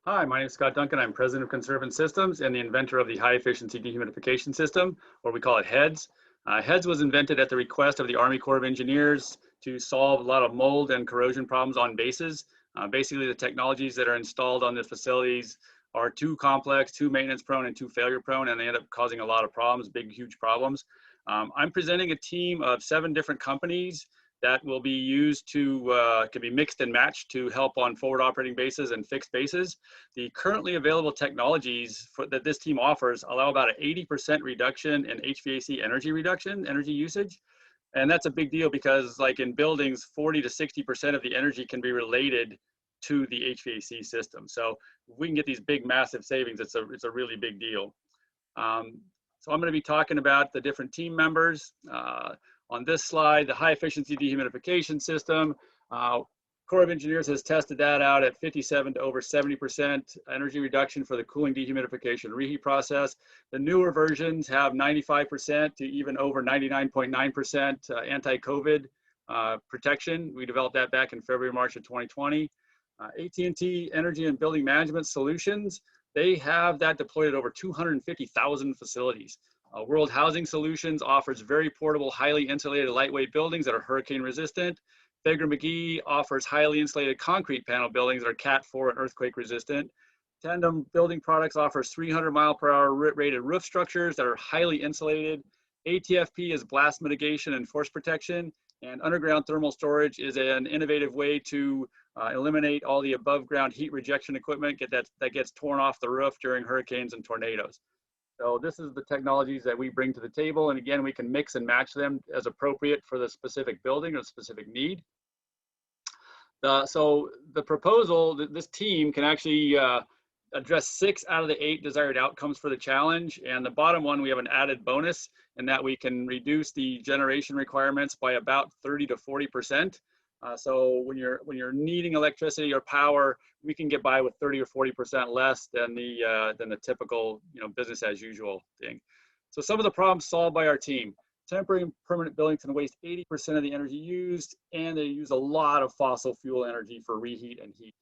Hi, my name is Scott Duncan. I'm president of Conservant Systems and the inventor of the high efficiency dehumidification system, or we call it HEADS. HEADS was invented at the request of the Army Corps of Engineers to solve a lot of mold and corrosion problems on bases. Basically, the technologies that are installed on the facilities are too complex, too maintenance prone, and too failure prone, and they end up causing a lot of problems, big, huge problems. I'm presenting a team of 7 different companies that will be used to, can be mixed and matched to help on forward operating bases and fixed bases. The currently available technologies that this team offers allow about an 80% reduction in HVAC energy usage. And that's a big deal because like in buildings, 40 to 60% of the energy can be related to the HVAC system. So if we can get these big, massive savings, it's a really big deal. So I'm going to be talking about the different team members. On this slide, the high efficiency dehumidification system. Corps of Engineers has tested that out at 57 to over 70% energy reduction for the cooling dehumidification reheat process. The newer versions have 95% to even over 99.9% anti-COVID protection. We developed that back in February, March of 2020. AT&T Energy and Building Management Solutions, they have that deployed at over 250,000 facilities. World Housing Solutions offers very portable, highly insulated, lightweight buildings that are hurricane resistant. Baker McGee offers highly insulated concrete panel buildings that are Cat 4 and earthquake resistant. Tandem Building Products offers 300 mile per hour rated roof structures that are highly insulated. ATFP is blast mitigation and force protection. And underground thermal storage is an innovative way to eliminate all the above ground heat rejection equipment that gets torn off the roof during hurricanes and tornadoes. So this is the technologies that we bring to the table. And again, we can mix and match them as appropriate for the specific building or specific need. So the proposal, this team can actually address 6 out of the 8 desired outcomes for the challenge. And the bottom one, we have an added bonus in that we can reduce the generation requirements by about 30 to 40%. So when you're needing electricity or power, we can get by with 30 or 40% less than the typical business as usual thing. So some of the problems solved by our team: temporary and permanent buildings can waste 80% of the energy used, and they use a lot of fossil fuel energy for reheat and heat.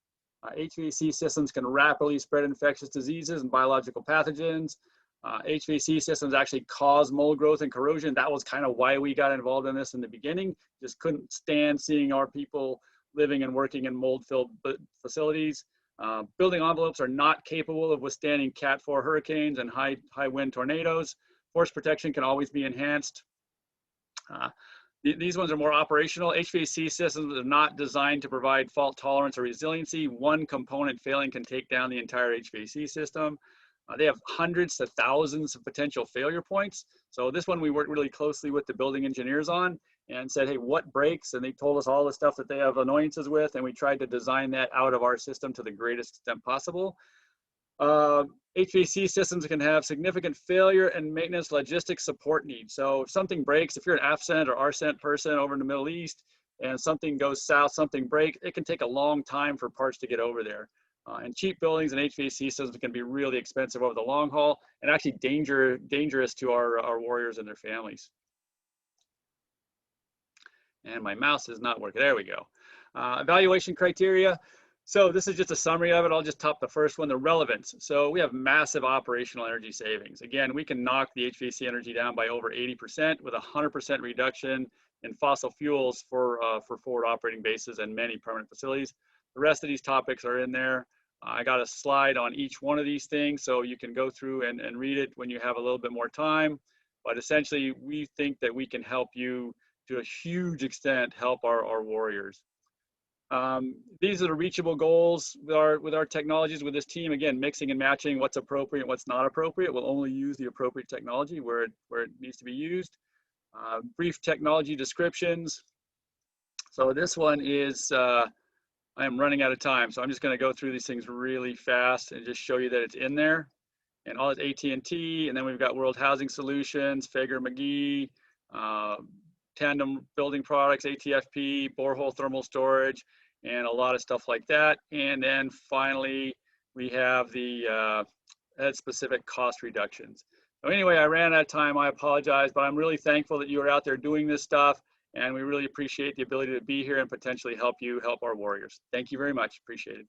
HVAC systems can rapidly spread infectious diseases and biological pathogens. HVAC systems actually cause mold growth and corrosion. That was kind of why we got involved in this in the beginning. Just couldn't stand seeing our people living and working in mold-filled facilities. Building envelopes are not capable of withstanding Cat 4 hurricanes and high wind tornadoes. Force protection can always be enhanced. These ones are more operational. HVAC systems are not designed to provide fault tolerance or resiliency. One component failing can take down the entire HVAC system. They have hundreds to thousands of potential failure points. So this one we worked really closely with the building engineers on and said, hey, what breaks? And they told us all the stuff that they have annoyances with, and we tried to design that out of our system to the greatest extent possible. HVAC systems can have significant failure and maintenance logistics support needs. So if something breaks, if you're an AFCENT or RCENT person over in the Middle East and something goes south, something breaks, it can take a long time for parts to get over there. And cheap buildings and HVAC systems can be really expensive over the long haul and actually dangerous to our warriors and their families. And my mouse is not working. There we go. Evaluation criteria. So this is just a summary of it. I'll just top the first one, the relevance. So we have massive operational energy savings. Again, we can knock the HVAC energy down by over 80% with 100% reduction in fossil fuels for forward operating bases and many permanent facilities. The rest of these topics are in there. I got a slide on each one of these things, so you can go through and read it when you have a little bit more time. But essentially, we think that we can help you to a huge extent, help our warriors. These are the reachable goals with our technologies, with this team. Again, mixing and matching what's appropriate and what's not appropriate. We'll only use the appropriate technology where it needs to be used. Brief technology descriptions. So this one is, I am running out of time, so I'm just going to go through these things really fast and just show you that it's in there. And all is AT&T, and then we've got World Housing Solutions, Baker McGee, Tandem Building Products, ATFP, borehole thermal storage, and a lot of stuff like that. And then finally, we have the specific cost reductions. So anyway, I ran out of time. I apologize, but I'm really thankful that you are out there doing this stuff. And we really appreciate the ability to be here and potentially help our warriors. Thank you very much. Appreciate it.